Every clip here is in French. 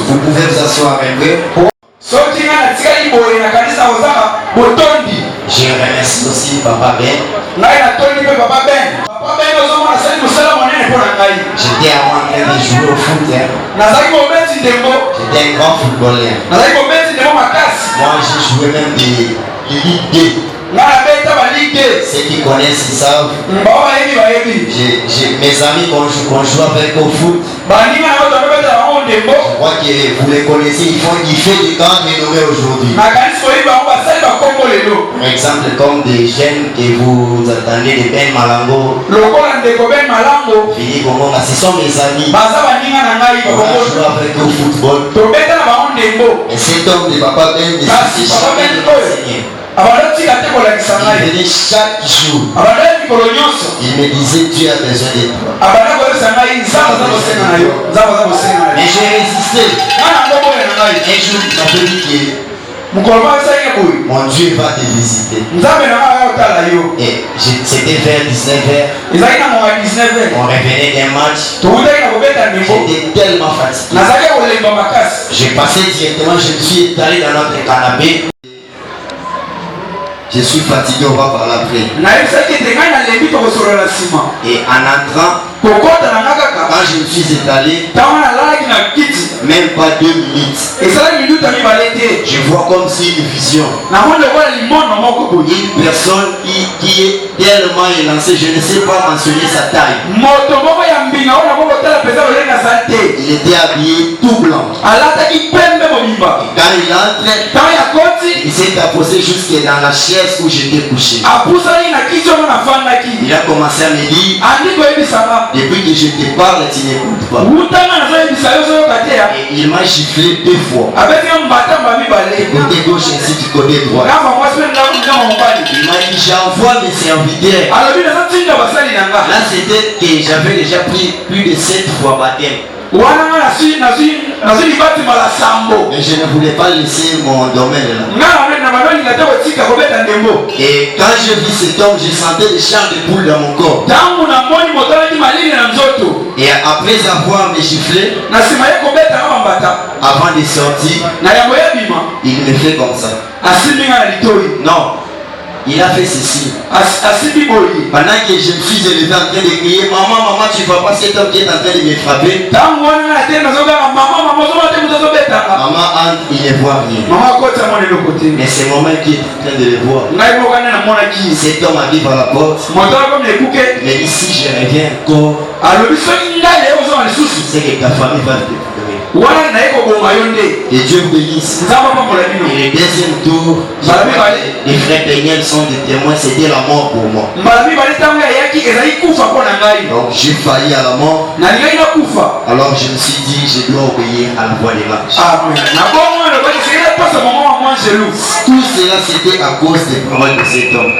Vous pouvez vous asseoir un peu. Je remercie aussi Papa Ben. J'étais avant en train de jouer au foot. J'étais un grand footballeur. Moi, j'ai joué même des Ligue 2. Ceux qui connaissent, ils savent. Mes amis qu'on joue avec au foot. Je crois que vous les connaissez, il fait des grands renommés aujourd'hui. Par exemple, comme des jeunes que vous attendez, des Ben Malango. Philippe Bongonga, ce sont mes amis. On a joué avec au football. Et cet homme de Papa Ben, il venait chaque jour. Il me disait tu as besoin de toi. Mais j'ai résisté. Un jour il m'a dit que mon Dieu va te visiter. Et c'était vers 19h. On revenait d'un match. J'étais tellement fatigué. J'ai passé directement, je me suis étalé dans notre canapé. Je suis fatigué, on va parler après. Et en entrant, quand je me suis étalé, même pas 2 minutes, je vois comme si une vision. Une personne qui est tellement élancée, je ne sais pas mentionner sa taille. Il était habillé tout blanc. Quand il entre, il s'est apposé jusque dans la chaise où j'étais couché. Il a commencé à me dire, depuis que je te parle, tu n'écoutes pas. Et il m'a giflé 2 fois. Du côté gauche ainsi du côté droit. Il m'a dit, j'envoie mes serviteurs. Là, c'était que j'avais déjà pris plus de 7 fois baptême. Mais je ne voulais pas laisser mon domaine là. Et quand je vis cet homme, je sentais des chants de poules dans mon corps. Et après avoir me giflé, avant de sortir, il me fait comme ça. Non. Il a fait ceci. Pendant que je me suis élevé en train de crier, maman, tu ne vois pas cet homme qui est en train de me frapper. Maman entre, il ne voit rien. Mais c'est moi qui est en train de le voir. Cet homme arrive à la porte. Mais ici, je reviens encore. C'est que ta famille va te pleurer. Et Dieu vous bénisse. Et le deuxième tour, les frères Péniel sont des témoins, c'était la mort pour moi. Donc j'ai failli à la mort. Alors je me suis dit, je dois obéir à la voix de l'ange. Tout cela c'était à cause des paroles de cet homme.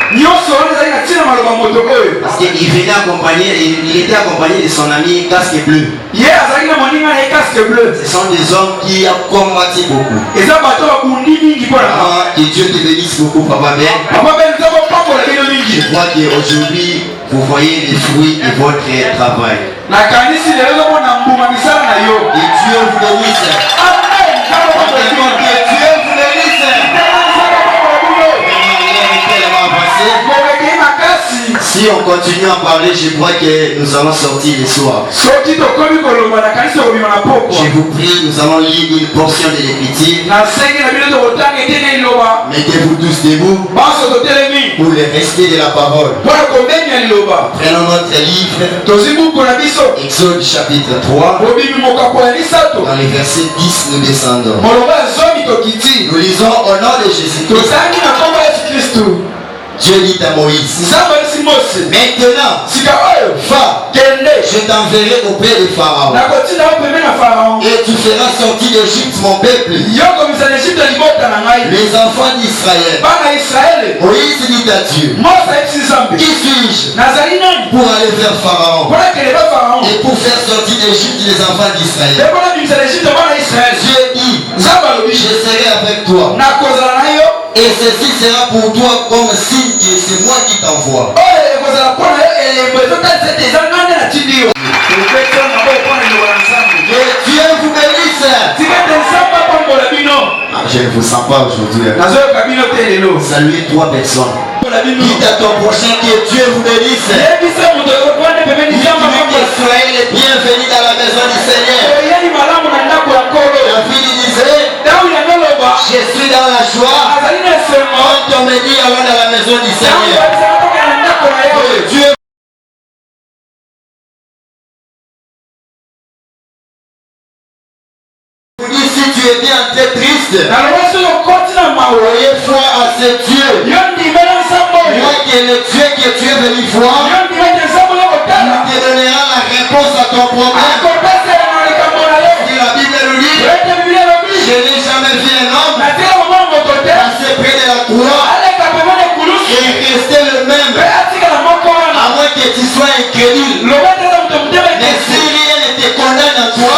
Parce qu'il venait accompagné, il était accompagné de son ami Casque Bleu. Ce sont des hommes qui ont combattu beaucoup. Que Dieu te bénisse beaucoup, Papa Ben. Je crois qu'aujourd'hui, vous voyez les fruits de votre travail. Et Dieu vous bénisse. Si on continue à parler, je crois que nous allons sortir le soir. Je vous prie, nous allons lire une portion de l'Écriture. Mettez-vous tous debout pour le respect de la parole. Prenons notre livre, Exode chapitre 3. Dans les versets 10, nous descendons. Nous lisons au nom de Jésus-Christ. Dieu dit à Moïse, maintenant, va, je t'enverrai auprès de Pharaon. Et tu feras sortir d'Égypte mon peuple, les enfants d'Israël. Moïse dit à Dieu, qui suis-je pour aller vers Pharaon et pour faire sortir d'Égypte les enfants d'Israël? Dieu dit, je serai avec toi. Et ceci sera pour toi comme signe que c'est moi qui t'envoie. Je ne vous sens pas aujourd'hui. Saluez 3 personnes. Dites à ton prochain que Dieu vous bénisse. Soyez les bienvenus dans la maison du Seigneur. La fille disait, je suis dans la joie. Quand on me dit allons dans la maison du Seigneur. Dieu vous dit, si tu es bien très triste, voyez foi à ce Dieu. Moi qui est le Dieu que tu es venu voir, il te donnera la réponse à ton problème. Si la Bible nous dit, je n'ai jamais vu un homme passer près de la croix et rester le même, à moins que tu sois incrédule. Mais si rien ne te condamne à toi,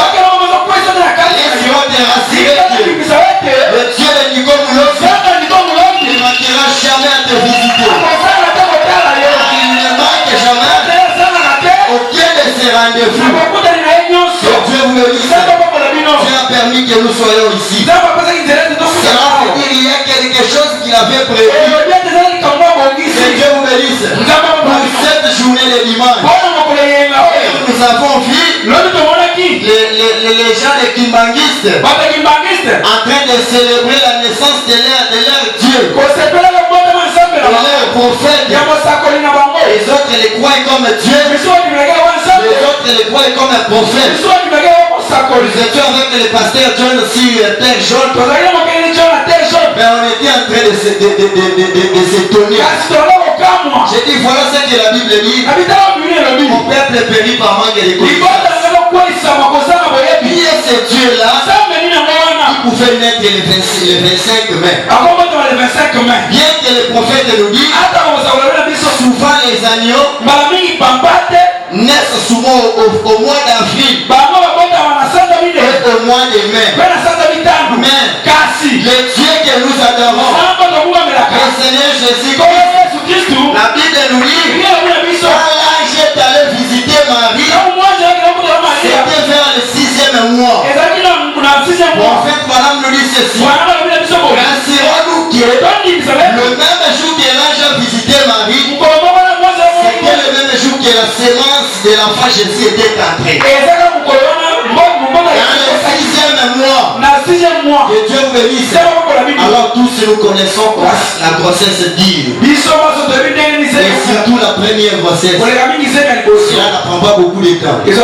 laisse-moi te rassurer que le Dieu de Nicomoulos ne manquera jamais à te visiter. Il ne manque jamais aucun de ces rendez-vous. Que Dieu vous le dise. Dieu a permis que nous soyons ici. Cela veut dire qu'il y a quelque chose qu'il avait prévu. Que Dieu vous bénisse. Pour cette journée de dimanche, nous avons vu les gens des kimbangistes en train de célébrer la naissance de leur Dieu. Leur prophète. Les autres les croient comme Dieu. Les autres les croient comme un prophète. Nous étions avec le pasteur John sur terre jaune. Mais on était en train de s'étonner. J'ai dit voilà ce que la Bible dit. Mon peuple périt par manque de connaissance. Qui est ce Dieu-là qui pouvait naître le 25 mai? Bien que les prophètes nous disent, souvent les agneaux naissent souvent au mois d'avril et au mois de mai. Mais le Dieu que nous adorons, le Seigneur Jésus-Christ, la Bible nous dit, quand l'ange est allé visiter Marie, c'était vers le 6e mois. En fait, madame nous dit ceci. Rassurons-nous que le même jour que l'ange a visité Marie, c'était le même jour que la sémence de l'enfant Jésus était entrée. Dans le 6e mois, que Dieu vous bénisse. Alors tous nous connaissons la grossesse d'Yves. Et surtout la première grossesse. Cela n'apprend pas beaucoup de temps. Que Dieu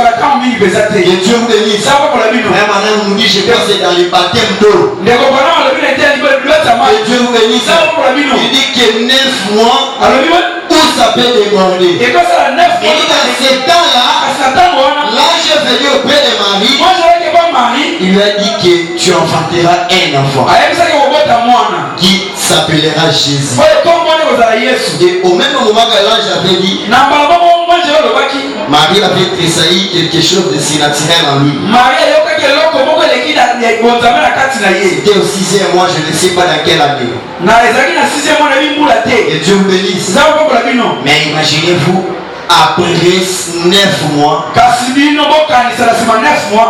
vous bénisse. Frère Manan nous dit, je pense que c'est dans les baptêmes d'eau. Que Dieu vous bénisse. Il dit que 9 mois, où ça peut déborder. Et dans ce temps-là, l'ange est venu auprès de Marie. Il lui a dit que tu enfanteras un enfant qui s'appellera Jésus. Et au même moment que l'ange avait dit, Marie avait tressailli quelque chose de si naturel en lui. C'était au 6e mois, je ne sais pas dans quelle année. Et Dieu vous bénisse. Mais imaginez-vous, après 9 mois,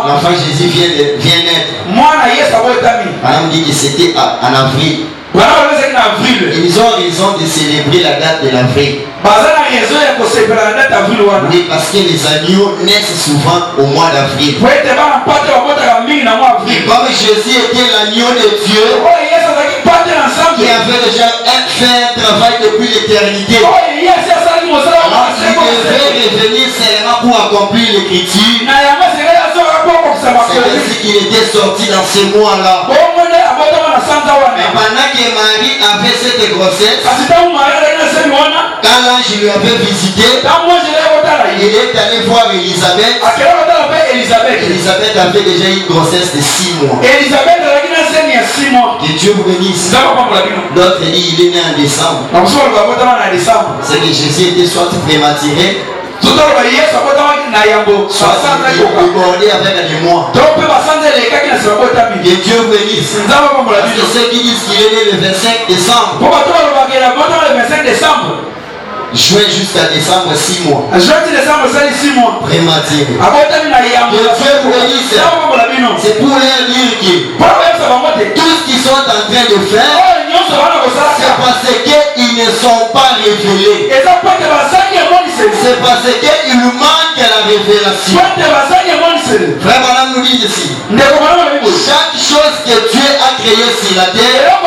l'enfant Jésus vient naître. Madame dit que c'était en avril. Ils ont raison de célébrer la date de l'avril. Oui, parce que les agneaux naissent souvent au mois d'avril. Et comme Jésus était l'agneau de Dieu, qui avait déjà fait un travail depuis l'éternité, alors il devait revenir seulement pour accomplir l'écriture. C'est ainsi qu'il était sorti dans ce mois-là. Mais pendant que Marie avait cette grossesse, quand l'ange lui avait visité, il est allé voir Elisabeth. Elisabeth avait déjà une grossesse de 6 mois. Que Dieu vous bénisse. L'autre dit il est né en décembre. C'est que Jésus était soit prématuré, soit débordé avec les mois. Que Dieu vous bénisse. Parce que ceux qui disent qu'il est né le 25 décembre, juin jusqu'à décembre, 6 mois. Prématuré. Que Dieu vous bénisse. C'est pour leur dire que tous qui sont en de faire, c'est parce qu'ils ne sont pas révélés. C'est parce qu'il nous manque la révélation. Frère Madame nous dit ici, chaque chose que Dieu a créée sur la terre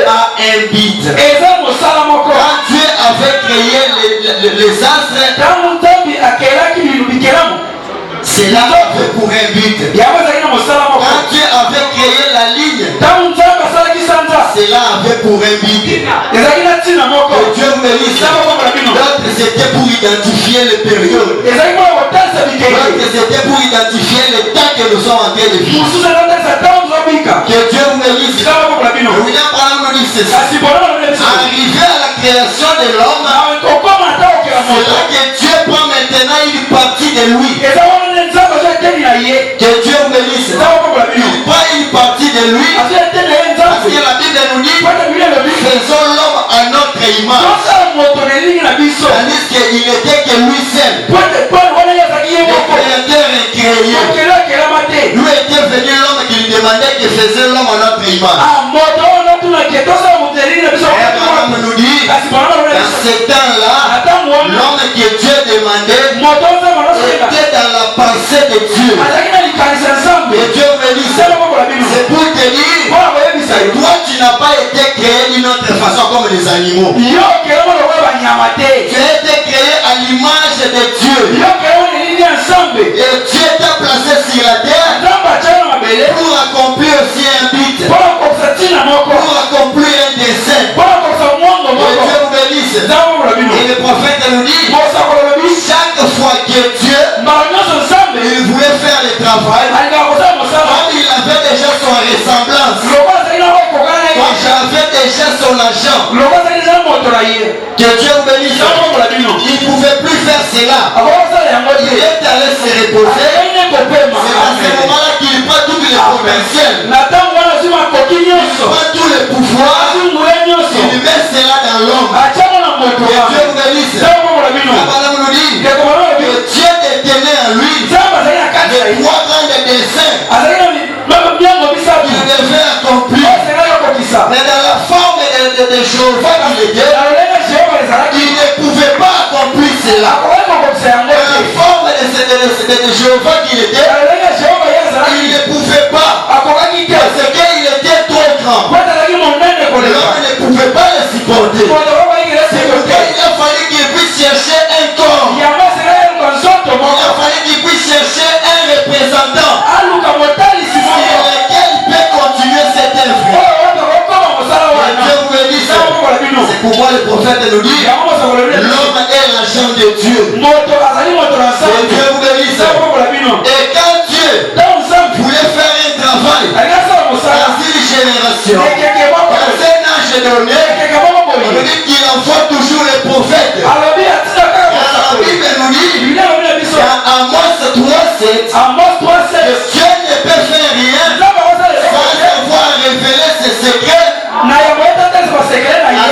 a un but. Quand Dieu avait créé les astres, cela avait pour un but. Quand Dieu avait créé la ligne, cela avait pour un but. Que Dieu me dise, d'autres c'était pour identifier les périodes. D'autres c'était pour identifier le temps que nous sommes en train de vivre. Que Dieu me dise. William Branham nous dit ceci. Arrivé à la création de l'homme, c'est là que Dieu prend maintenant une partie de lui. Que Dieu me dise. Il prend une partie de lui. Parce que la Bible nous dit, faisons l'homme à notre image. Tandis qu'il n'était que lui seul. Le créateur est créé. Lui était venu l'homme qui lui demandait que faisait l'homme à notre image. Nous dit, dans ce temps-là, l'homme que Dieu demandait était dans la pensée de Dieu. Et Dieu me dit, c'est pour te dire, toi tu n'as pas été créé d'une autre façon comme les animaux. Tu as été créé à l'image de Dieu. Et Dieu t'a placé sur la terre pour accomplir aussi un but, pour accomplir un dessein. Et Dieu vous bénisse. Et le prophète nous dit, chaque fois que Dieu il voulait faire le travail, comme il avait déjà son ressemblance, comme j'avais déjà son agent, que Dieu vous bénisse, il ne pouvait plus faire cela. Il est allé se reposer. C'est à ce moment-là qu'il prend tout le potentiel, il prend tout le pouvoir, il met cela dans l'homme. Que Dieu vous bénisse. La Madame nous dit que Dieu détenait en lui les trois grands desseins qu'il devait accomplir. Mais dans la forme de Jéhovah qu'il était, il ne pouvait pas accomplir cela. Dans la forme de Jéhovah qu'il était, il ne pouvait pas. Parce qu'il était trop grand. L'homme ne pouvait pas le supporter. C'est pourquoi il a fallu qu'il puisse chercher un corps. Il a fallu qu'il puisse chercher un représentant sur lequel il peut continuer cette œuvre. Dieu vous bénisse. C'est pourquoi le prophète nous dit, l'homme est l'agent de Dieu. Et Dieu vous bénisse. Et quand Dieu voulait faire un travail dans une génération, dans un âge donné, on nous dit qu'il en faut toujours les prophètes. La Bible nous dit, dans Amos 3:7, Dieu ne peut faire rien sans avoir révélé ses secrets à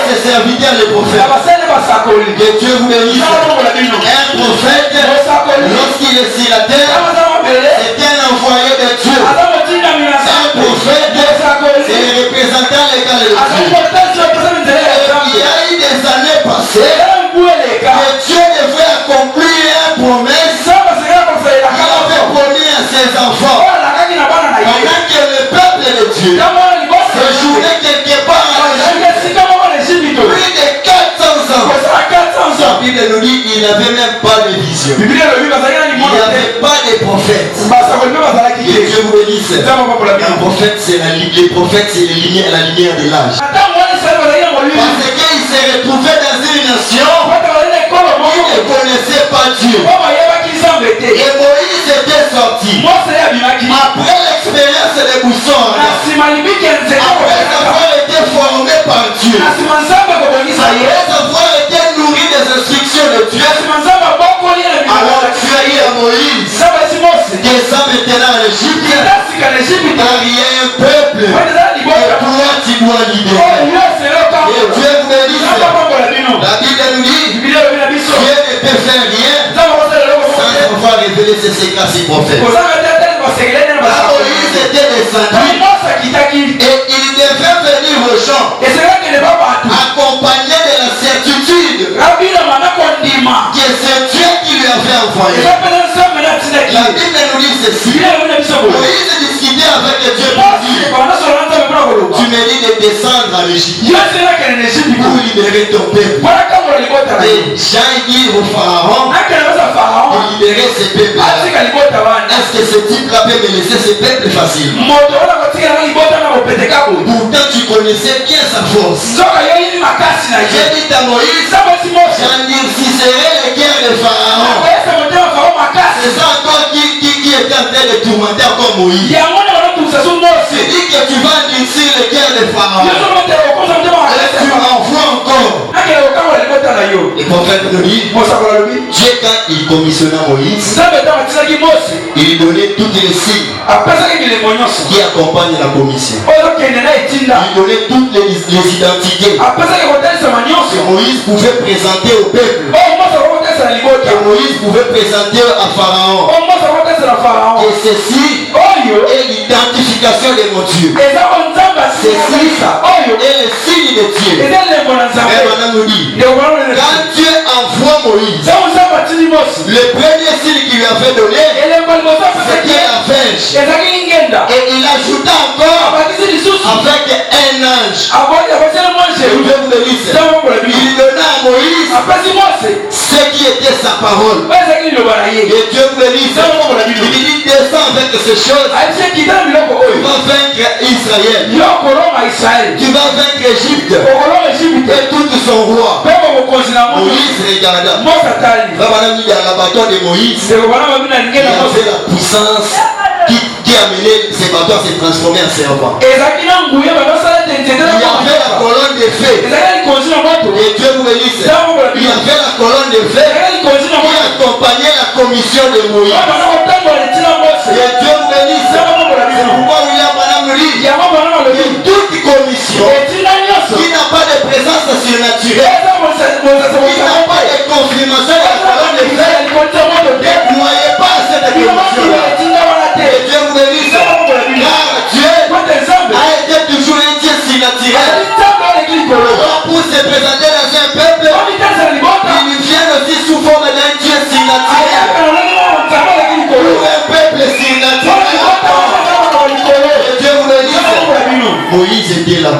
ses serviteurs les prophètes. Que Dieu vous bénisse. Un prophète, lorsqu'il est sur la terre, c'est un envoyé de Dieu. Un prophète, c'est le représentant légal de Dieu. Il y a eu des années passées que Dieu devait accomplir une promesse qu'il avait promis à ses enfants. Pendant que le peuple de Dieu séjournait quelque part en Égypte, plus de 400 ans. La Bible nous dit qu'il n'avait même pas de vision. Il n'y avait pas de prophète. Que Dieu vous bénisse. Un prophète, c'est la lumière de l'âge. Parce qu'il s'est retrouvé dans une nation qui ne connaissait pas Dieu. Et Moïse était sorti. Après l'expérience de Mousson, après avoir été formé par Dieu, après avoir été nourri des instructions de Dieu, alors tu as eu à Moïse, descends maintenant en Égypte, car il y a un peuple que toi tu dois libérer. Et Dieu vous bénisse. La Bible nous dit, Dieu ne peut faire rien sans avoir révélé ses secrets à ses prophètes. Moïse était descendu et il Bible nous dit ceci. Moïse discutait avec Dieu. Tu me dis de descendre à l'Égypte pour libérer ton peuple. Et Jean dit au Pharaon de libérer ses peuples. Est-ce que ce type-là peut me laisser ses peuples facilement? Pourtant tu connaissais bien sa force. J'ai dit à Moïse, j'endurcirai les cœurs de Pharaon. C'est ça encore qui est en train de tourmenter encore Moïse. C'est dit que tu vas endurcir les cœurs de Pharaon. Et tu m'envoies encore. Les prophètes nous disent, Dieu quand il commissionna Moïse, il lui donnait toutes les signes qui accompagnent la commission. Il lui donnait toutes les identités que Moïse pouvait présenter au peuple, que Moïse pouvait présenter à Pharaon. Et ceci est l'identification de mon Dieu. Ceci est le signe de Dieu. Mais madame nous dit, quand Dieu envoie Moïse, le premier signe qu'il lui avait donné, c'était la verge. Et il ajouta encore avec un ange. Il donna à Moïse ce qui était sa parole. Et Dieu vous bénisse. Il lui dit, descends avec ces choses. Tu vas vaincre Israël. Tu vas vaincre Égypte et tout son roi. Moïse regarda. Il y a l'abattoir de Moïse. Il y avait la puissance qui amenait ces bateaux à se transformer en serpent. Il y avait la colonne de feu. Et Dieu vous bénisse. Il y avait la colonne de feu qui accompagnait la commission de Moïse. Et Dieu vous bénisse. C'est pourquoi William Branham dit que toute commission qui n'a pas de présence surnaturelle, qui n'a pas de confirmation de la colonne de feu, ne croyez pas à cette commission. Et Dieu vous bénisse. Car Dieu a été toujours un Dieu surnaturel. Pour se présenter dans un peuple, il vient aussi sous forme d'un Dieu surnaturel. Pour un peuple surnaturel. Et Dieu vous bénisse. Moïse était là,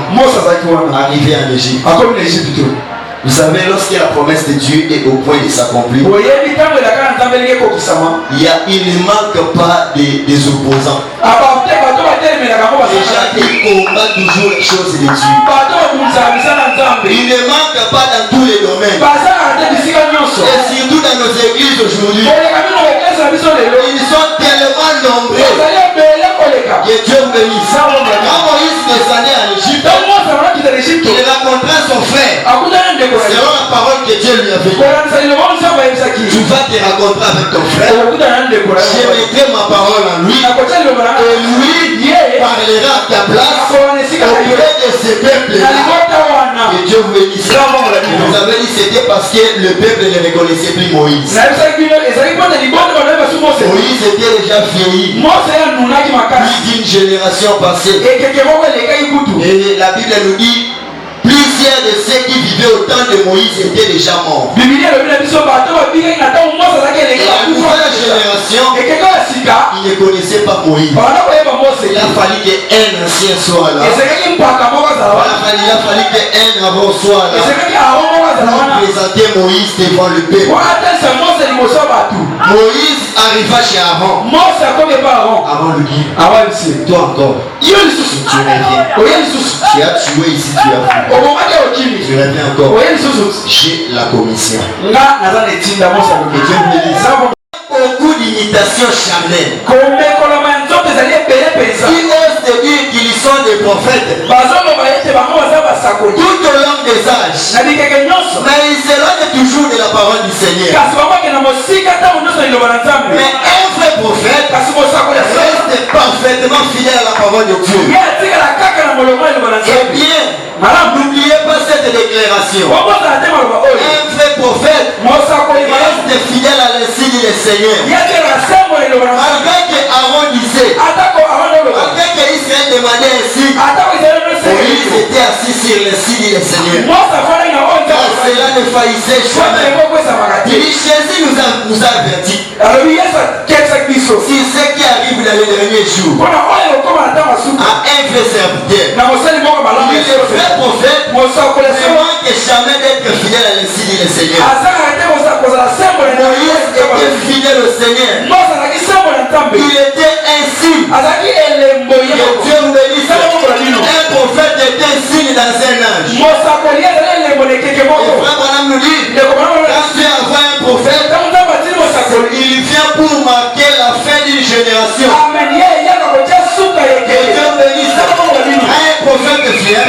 arrivé en Égypte. Vous savez, lorsque la promesse de Dieu est au point de s'accomplir, il ne manque pas des opposants. Les gens qui combattent toujours les choses de Dieu. Il ne manque pas dans tous les domaines. Et surtout dans nos églises aujourd'hui. Ils sont tellement nombreux. Et Dieu vous bénisse. Quand Moïse descendait en Égypte, il rencontra son frère. Selon la parole que Dieu lui avait dit, tu vas te rencontrer avec ton frère. Je mettrai ma parole en lui. Et lui parlera à ta place auprès de ces peuples. Et Dieu vous bénisse. Vous avez dit c'était parce que le peuple ne reconnaissait plus Moïse. Moïse était déjà vieilli. Plus d'une génération passée. Et la Bible nous dit plusieurs de ceux qui vivaient au temps de Moïse étaient déjà morts. Et la nouvelle génération, ils ne connaissaient pas Moïse. Il a fallu qu'un ancien soit là. Il a fallu qu'un avant soit là pour présenter Moïse devant le peuple. Moïse arriva chez Aaron. Aaron lui dit, toi encore, tu reviens. Tu as tué ici, tu as vu. Je reviens encore. J'ai la commission. Et Dieu me dit beaucoup d'imitations charnelles. Qui osent te dire qu'ils sont des prophètes tout au long des âges, mais ils s'éloignent toujours de la parole du Seigneur. Mais un vrai prophète reste parfaitement fidèle à la parole de Dieu. Eh bien, n'oubliez pas cette déclaration. Un vrai prophète reste fidèle à l'insigne du Seigneur. Malgré que Aaron disait, malgré que Israël demandait ainsi, Moïse était assis sur le signe du Seigneur. Car cela ne faillissait soi-même. Il dit Jésus nous a avertis. Si ce qui arrive dans les derniers jours à un vrai serviteur, il est vrai prophète, ne manque jamais d'être fidèle à l'insi dit le Seigneur. Moïse était fidèle au Seigneur. Il était ainsi. Que Dieu vous bénisse. Un prophète est un signe dans un âge. Et frère Branham nous dit, quand Dieu envoie un prophète, il vient pour marquer la fin d'une génération. Que Dieu vous bénisse. Un prophète vient,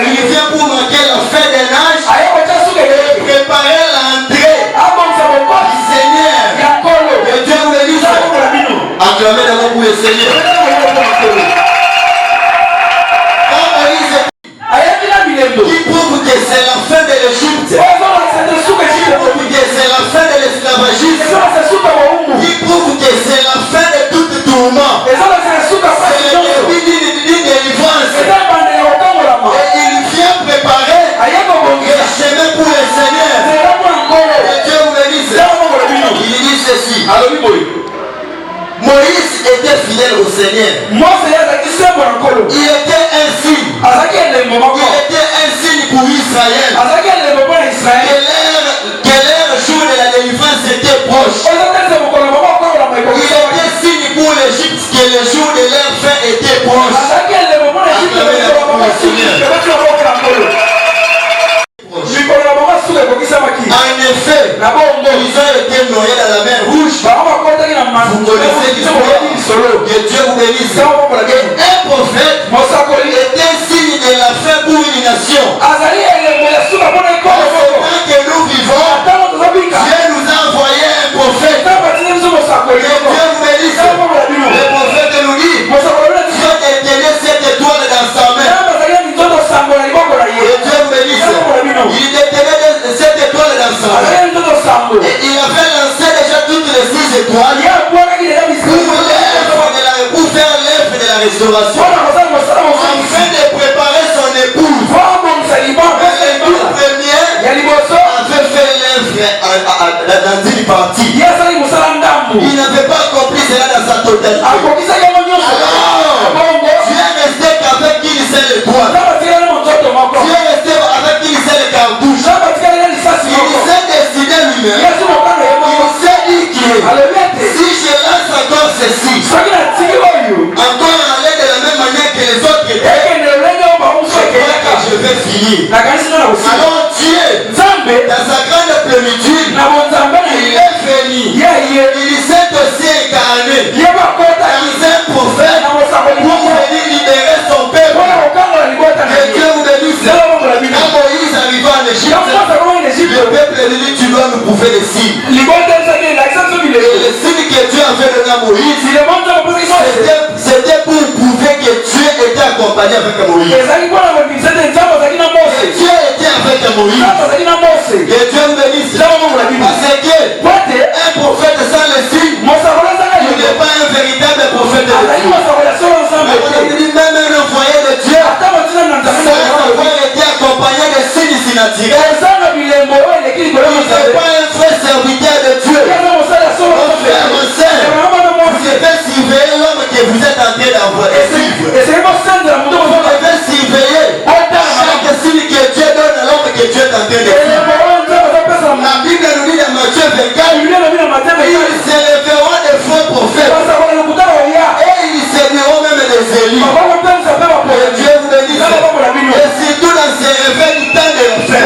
il vient pour marquer la fin d'un âge et préparer l'entrée du Seigneur. Que Dieu vous bénisse. Acclamez d'abord pour le Seigneur. Qui prouve que c'est la fin de l'Égypte. Qui prouve que c'est la fin de l'esclavagisme. Qui prouve que c'est la fin de tout tourment. C'est le début d'une délivrance. Et il vient préparer le chemin pour le Seigneur. Que Dieu vous bénisse. Il dit ceci. Moïse était fidèle au Seigneur. Il était un signe. Il était un signe pour Israël. Que leur jour de la délivrance était proche. Il était signe pour l'Égypte que le jour de leur fin était proche. En effet, ils ont été noyés dans la mer Rouge. Vous connaissez l'histoire. Que Dieu vous bénisse. Et un prophète est un signe de la fin pour une nation. Tant que nous vivons, Dieu nous a envoyé un prophète. Que Dieu vous bénisse. Le prophète nous dit, Dieu détenait cette étoile dans sa main. Que Dieu vous bénisse. Il détenait cette étoile dans sa main. Et il avait lancé déjà toutes les 6 étoiles pour faire l'œuvre de la restauration, afin de préparer son épouse. L'épouse première avait fait l'œuvre dans une partie. Il n'avait pas accompli cela dans sa totalité. Alors, Dieu est resté qu'avec une seule étoile. Dieu est resté avec une seule cartouche. Il s'est décidé lui-même. Il s'est dit que si je lance encore ceci, encore aller de la même manière que les autres étaient, je vais finir. Alors Dieu, dans sa grande plénitude, il est venu. Il s'est aussi incarné dans un prophète pour venir libérer son peuple. Que Dieu vous bénisse. Quand Moïse arriva en Égypte, le peuple lui dit, tu dois nous prouver les signes. Et les signes que Dieu avait donné à Moïse, c'était pour prouver que Dieu était accompagné avec Moïse. Dieu était avec Moïse. Que Dieu nous bénisse. Parce que un prophète sans les signes, il n'est pas un véritable prophète de Dieu. Même un envoyé de Dieu, sans avoir été accompagné de signes si naturels, il n'est pas un vrai serviteur de Dieu. Frère, mon sœur, vous devez surveiller l'homme que vous êtes en train d'envoyer. Vous devez surveiller chaque signe que Dieu donne à l'homme que Dieu est en train de faire. La Bible nous dit dans Matthieu 24, ils se lèveront des faux prophètes et ils serviront même des élus. Que Dieu vous bénisse. Et surtout dans ces réveils du temps de la fin,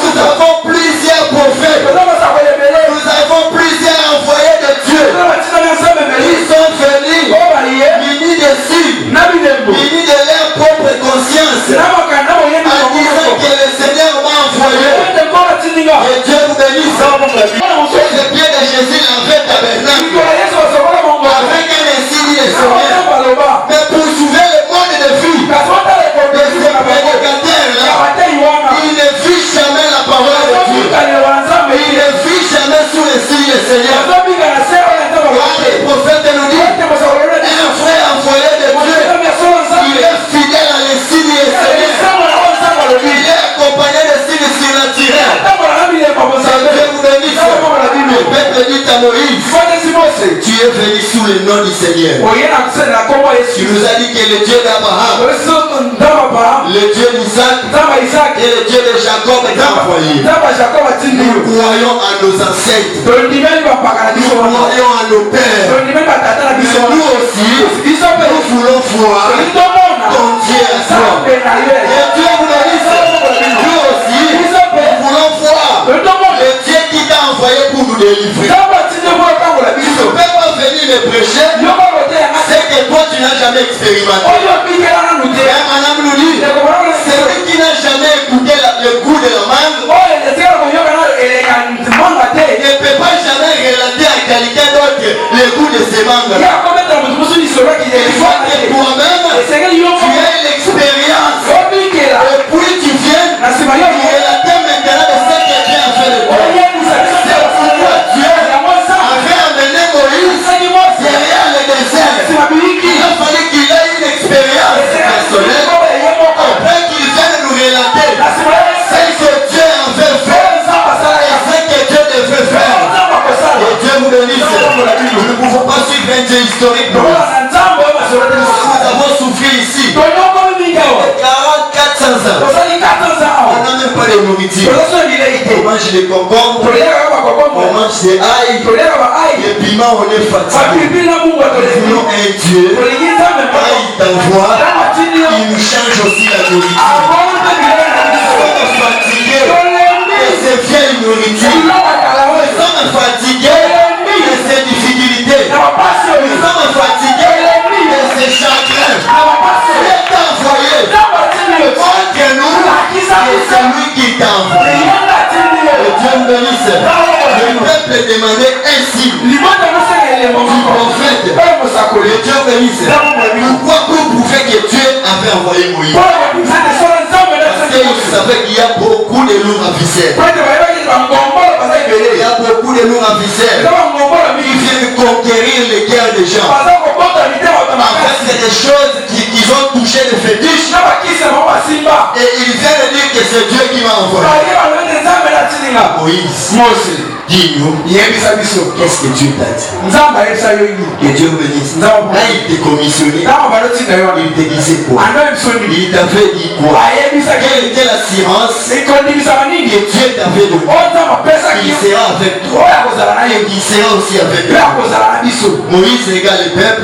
nous avons plusieurs prophètes, nous avons plusieurs envoyés de Dieu. Ils sont venus munis de signes nom du Seigneur. Tu nous as dit que le Dieu d'Abraham, le Dieu d'Isaac et le Dieu de Jacob est envoyé. Nous croyons à nos ancêtres. Nous croyons à nos pères. Mais nous aussi, nous voulons voir ton Dieu à toi. Et Dieu vous le dit, nous aussi, nous voulons voir le Dieu qui t'a envoyé pour nous délivrer. Tu ne peux pas venir me prêcher c'est que toi tu n'as jamais expérimenté. Madame nous dit, celui qui n'a jamais écouté le goût de la mangue ne peut pas jamais relater à quelqu'un d'autre le goût de ces mangues. Il faut que toi-même tu aies l'expérience et puis tu viennes relater maintenant de ce que Dieu a fait de toi. C'est pourquoi Dieu avait amené Moïse derrière le désert. Il a fallu qu'il ait une expérience personnelle après qu'il vienne nous relater ce que Dieu avait fait et ce que Dieu devait faire. Et Dieu vous bénisse. Nous ne pouvons pas suivre un Dieu historique. Nous avons souffert ici 400 ans. On n'a même pas de nourriture. On mange des concombres, on mange des ail, des piments, on est fatigué. Nous voulons un Dieu. Quand il t'envoie, il nous change aussi la nourriture. Nous sommes fatigués de ces vieilles nourritures. Nous sommes fatigués de ces difficultés. Nous sommes fatigués de ces chagrins. Il est envoyé contre nous et c'est lui qui t'a envoyé. Dieu me bénisse. Le peuple demandait un signe du prophète. Dieu me bénisse. Pourquoi vous prouvez que Dieu avait envoyé Moïse? Parce qu'il savait qu'il y a beaucoup de lourds à ficelle. Il y a beaucoup de lourds à ficelle. Ils viennent conquérir les guerres des gens. En fait, c'est des choses qu'ils ont touché les fétiches. Et ils viennent dire que c'est Dieu qui m'a envoyé. Moïse, dis-nous, qu'est-ce que Dieu t'a dit? Que Dieu bénisse. Là, il t'a commissionné. Il t'a dit quoi? Il t'avait dit quoi? Quelle était l'assurance que Dieu t'avait donné? Il sera avec toi et il sera aussi avec toi. Moïse regarde le peuple.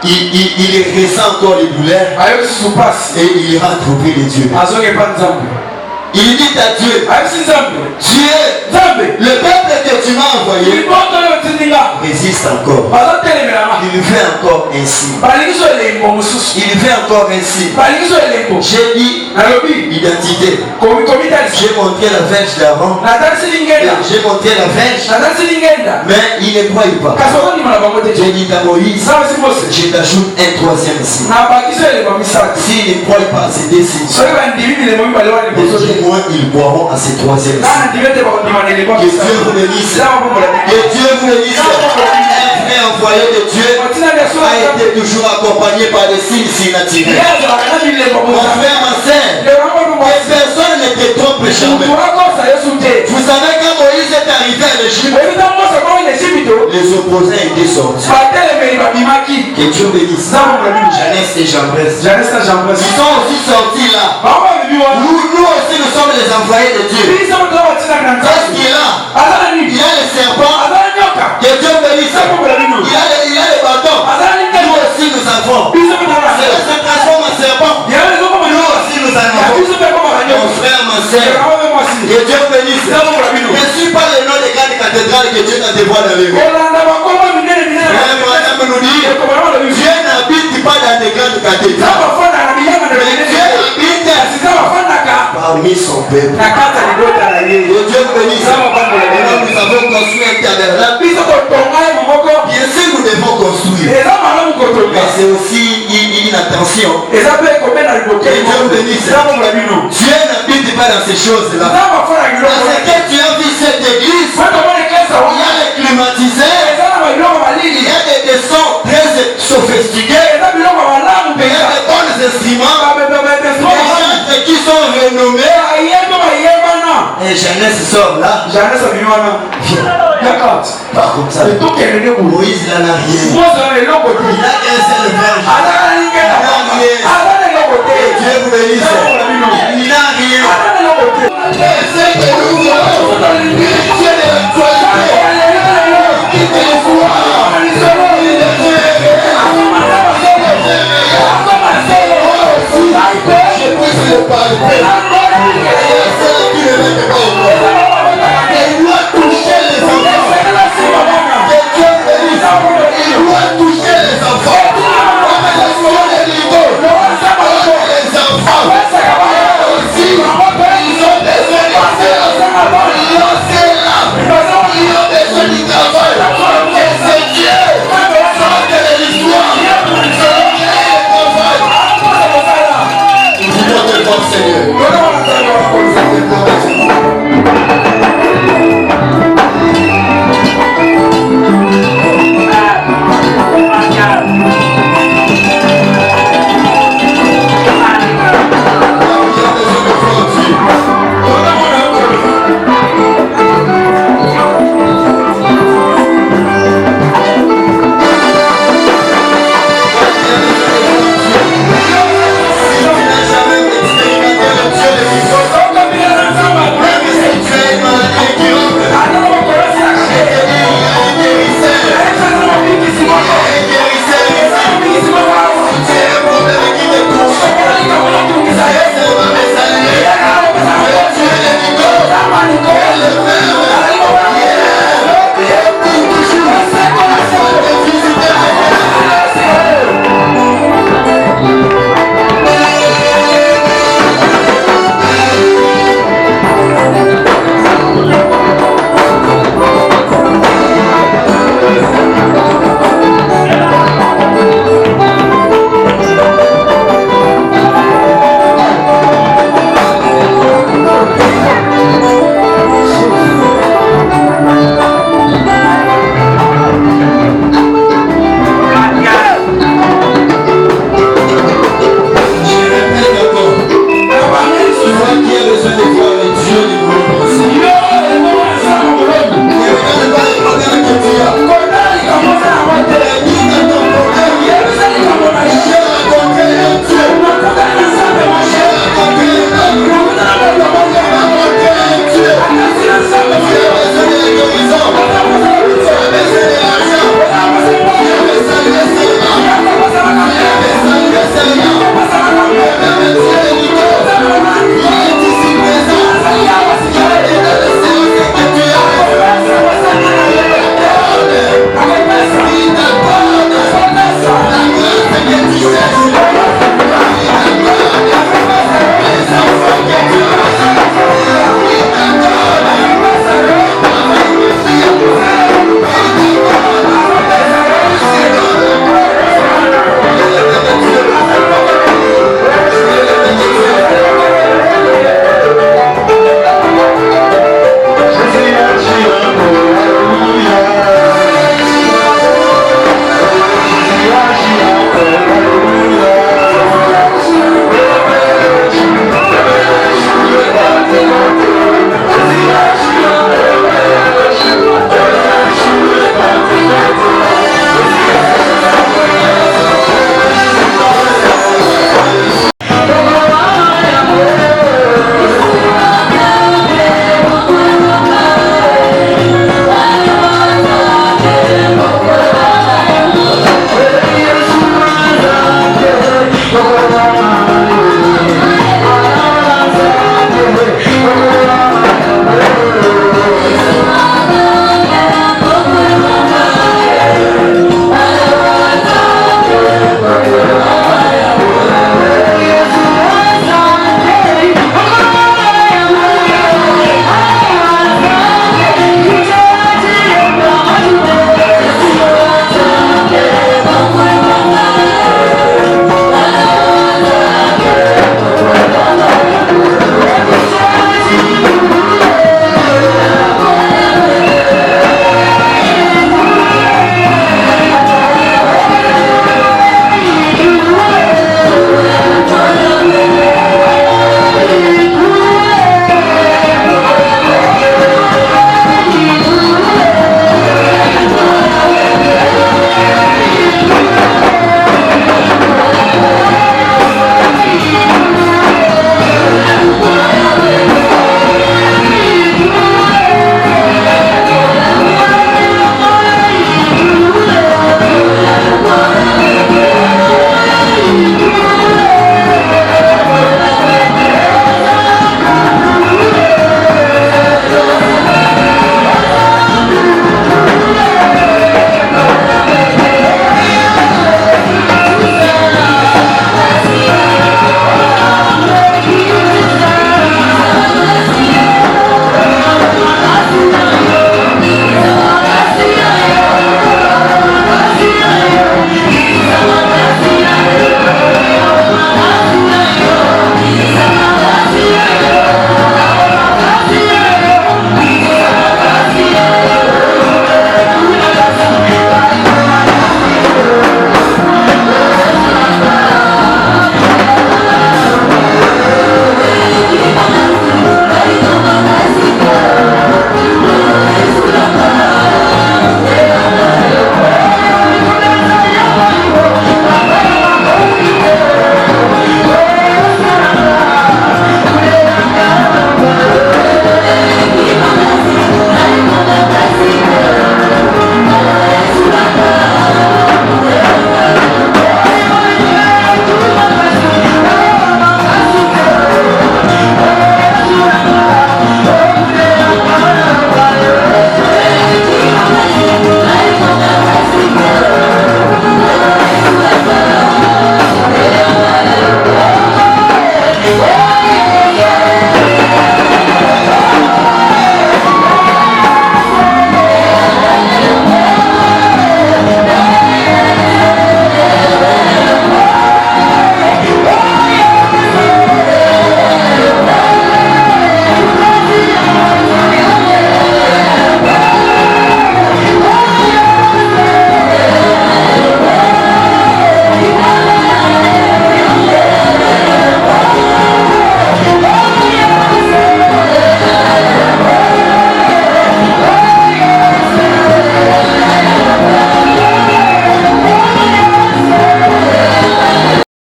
Il ressent encore les douleurs et il ira trouver les dieux. Il dit à Dieu, Dieu, le peuple que tu m'as envoyé résiste encore. Il fait encore ainsi. Il fait encore ainsi. J'ai dit identité. J'ai montré la verge d'Aaron. J'ai montré la verge. Mais il ne croit pas. J'ai dit à Moïse, je t'ajoute un troisième signe. S'il ne croit pas à ces deux signes, moi, ils boiront à ces troisième signe. Que Dieu vous bénisse. Que Dieu vous bénisse. Un vrai envoyé de Dieu a été toujours accompagné par des signes surnaturels. Mon frère, ma soeur, que personne ne te trompe jamais. Vous savez quand Moïse est arrivé à l'Égypte, les opposants étaient sortis. Que Dieu bénisse. Jeunesse et Jambres. Ils sont aussi sortis là. Nous aussi nous sommes les envoyés de Dieu. Qu'est-ce qu'il a? Il a le serpent. Que Dieu bénisse. Il a le bâton. Nous aussi nous avons. Cela se transforme en serpent. Nous aussi nous en avons. Mon frère, ma soeur, que Dieu bénisse. Ne suis pas le nom des grandes cathédrales que Dieu t'a dévoilé dans les rues. Madame nous dit, Dieu n'habite pas dans des grandes cathédrales. Mais Dieu habite parmi son peuple. Que Dieu bénisse. Nous avons construit un tabernacle. Bien sûr, nous devons construire. Mais c'est aussi une attention. Que Dieu bénisse. Dieu n'habite pas dans ces choses-là. Parce que tu as vu cette église, il y a les climatiseurs, il y a des sons très sophistiqués, il y a des bons instruments, des gens qui sont renommés. Et Jeunesse sort là. Viens. Pas comme ça. Moïse n'a rien. Il n'a qu'un seul frère. Dieu vous bénisse. Il n'a rien.